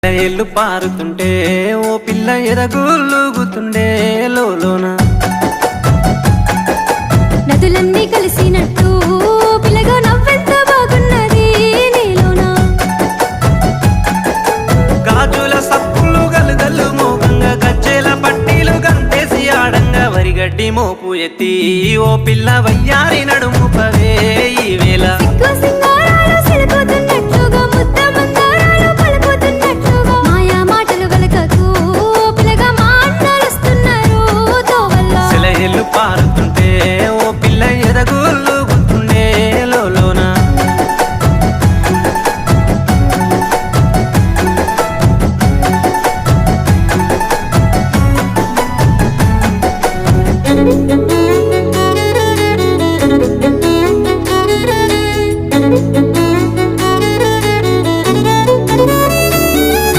ఏళ్ళు పారుతుంటే ఓ పిల్ల ఎరగులుగుతుండే లోన నదులన్నీ కలిసినట్టు పిల్లగా నవ్వెంత బాగున్నది నీలోన గాజుల సప్పులు గలుగల్లు మోగంగా గజ్జెల పట్టీలు గంటేసి ఆడంగా వరిగడ్డి మోపు ఎత్తి ఓ పిల్ల వయ్యారి నడుము పవే ఈ వేళ సిగ్గు